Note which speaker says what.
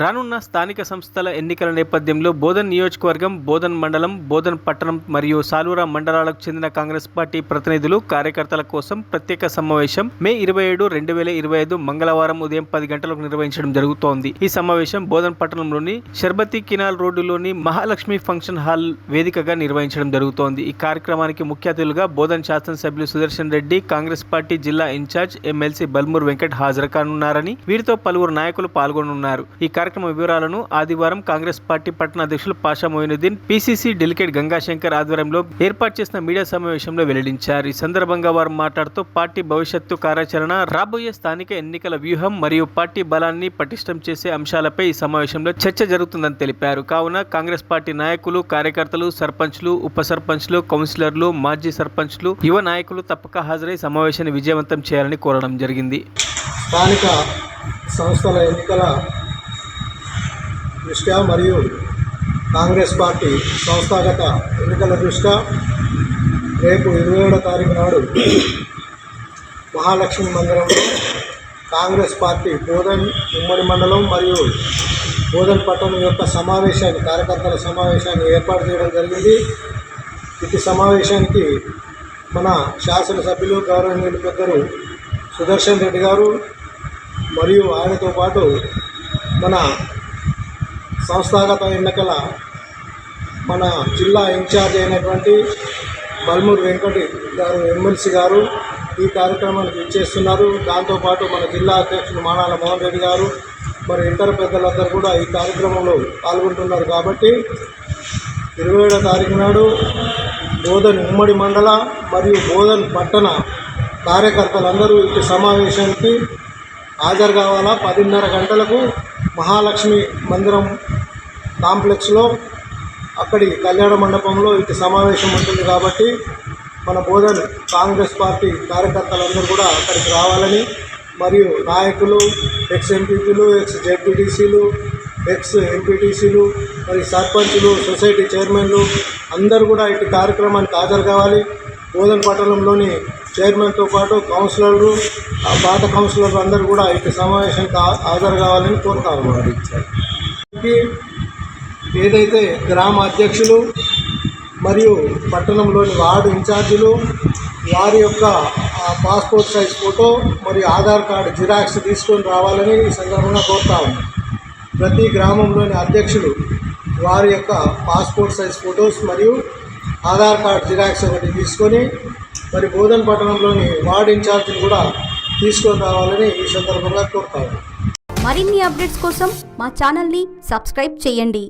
Speaker 1: రానున్న స్థానిక సంస్థల ఎన్నికల నేపథ్యంలో బోధన్ నియోజకవర్గం, బోధన్ మండలం, బోధన్ పట్టణం మరియు సాలూరా మండలాలకు చెందిన కాంగ్రెస్ పార్టీ ప్రతినిధులు, కార్యకర్తల కోసం ప్రత్యేక సమావేశం మే 27, 2025 మంగళవారం ఉదయం 10 గంటలకు నిర్వహించడం జరుగుతోంది. ఈ సమావేశం బోధన్ పట్టణంలోని షర్బతి కినాల్ రోడ్డులోని మహాలక్ష్మి ఫంక్షన్ హాల్ వేదికగా నిర్వహించడం జరుగుతోంది. ఈ కార్యక్రమానికి ముఖ్య అతిథులుగా బోధన్ శాసనసభ్యులు సుదర్శన్ రెడ్డి, కాంగ్రెస్ పార్టీ జిల్లా ఇన్ఛార్జ్ ఎమ్మెల్సీ బల్మూర్ వెంకట్ హాజరు కానున్నారని, వీరితో పలువురు నాయకులు పాల్గొనున్నారు. ఈ కార్యక్రమ వివరాలను ఆదివారం కాంగ్రెస్ పార్టీ పట్టణ అధ్యక్షులు పాషా మొయినుద్దీన్, పిసిసి డెలిగేట్ గంగాశంకర్ ఆధ్వర్యంలో ఏర్పాటు చేసిన మీడియా సమావేశంలో వెల్లడించారు. ఈ సందర్భంగా వారు మాట్లాడుతూ పార్టీ భవిష్యత్తు కార్యాచరణ, రాబోయే స్థానిక ఎన్నికల వ్యూహం మరియు పార్టీ బలాన్ని పటిష్టం చేసే అంశాలపై ఈ సమావేశంలో చర్చ జరుగుతుందని తెలిపారు. కావున కాంగ్రెస్ పార్టీ నాయకులు, కార్యకర్తలు, సర్పంచ్లు, ఉప సర్పంచ్లు, కౌన్సిలర్లు, మాజీ సర్పంచ్లు, యువ నాయకులు తప్పక హాజరై సమావేశాన్ని విజయవంతం చేయాలని కోరడం జరిగింది.
Speaker 2: స్థానిక సంస్థల ఎన్నికల దృష్ట్యా మరియు కాంగ్రెస్ పార్టీ సంస్థాగత ఎన్నికల దృష్ట్యా రేపు 27వ తారీఖు నాడు మహాలక్ష్మి మందిరంలో కాంగ్రెస్ పార్టీ బోధన్ ఉమ్మడి మండలం మరియు బోధన్ పట్టణం యొక్క సమావేశాన్ని, కార్యకర్తల సమావేశాన్ని ఏర్పాటు చేయడం జరిగింది. ఇటు సమావేశానికి మన శాసనసభ్యులు గౌరవనీయులు పెద్దలు సుదర్శన్ రెడ్డి గారు మరియు ఆయనతో పాటు మన సంస్థాగత ఎన్నికల మన జిల్లా ఇన్ఛార్జ్ అయినటువంటి బల్మూర్ వెంకటి గారు, ఎమ్మెల్సీ గారు ఈ కార్యక్రమానికి ఇచ్చేస్తున్నారు. దాంతోపాటు మన జిల్లా అధ్యక్షులు మానాల మోహన్ రెడ్డి గారు మరి ఇతర పెద్దలందరూ కూడా ఈ కార్యక్రమంలో పాల్గొంటున్నారు. కాబట్టి 27వ తారీఖు నాడు బోధన్ ఉమ్మడి మండల మరియు బోధన్ పట్టణ కార్యకర్తలందరూ ఇటు సమావేశానికి హాజరు కావాలా. 10:30 గంటలకు మహాలక్ష్మి మందిరం కాంప్లెక్స్లో అక్కడి కళ్యాణ మండపంలో ఇటు సమావేశం ఉంటుంది. కాబట్టి మన బోధన్ కాంగ్రెస్ పార్టీ కార్యకర్తలందరూ కూడా అక్కడికి రావాలని, మరియు నాయకులు, ఎక్స్ ఎంపీపీలు, ఎక్స్ జెడ్పీటీసీలు, ఎక్స్ ఎంపీటీసీలు, మరి సర్పంచులు, సొసైటీ చైర్మన్లు అందరూ కూడా ఇటు కార్యక్రమానికి హాజరు కావాలి. బోధన్ పట్టణంలోని చైర్మన్తో పాటు కౌన్సిలర్లు, పాత కౌన్సిలర్లు అందరూ కూడా ఇటు సమావేశానికి హాజరు కావాలని కోరుతారు. ఏదైతే గ్రామ అధ్యక్షులు మరియు పట్టణంలోని వార్డు ఇన్ఛార్జీలు వారి యొక్క పాస్పోర్ట్ సైజ్ ఫోటో మరియు ఆధార్ కార్డు జిరాక్స్ తీసుకొని రావాలని ఈ సందర్భంగా కోరుతా ఉన్నాం. ప్రతి గ్రామంలోని అధ్యక్షులు వారి యొక్క పాస్పోర్ట్ సైజ్ ఫొటోస్ మరియు ఆధార్ కార్డు జిరాక్స్ ఒకటి తీసుకొని మరి బోధన్ పట్టణంలోని వార్డు ఇన్ఛార్జీలు కూడా తీసుకొని రావాలని ఈ సందర్భంగా కోరుతా ఉన్నాం.
Speaker 3: మరిన్ని అప్డేట్స్ కోసం మా ఛానల్ని సబ్స్క్రైబ్ చేయండి.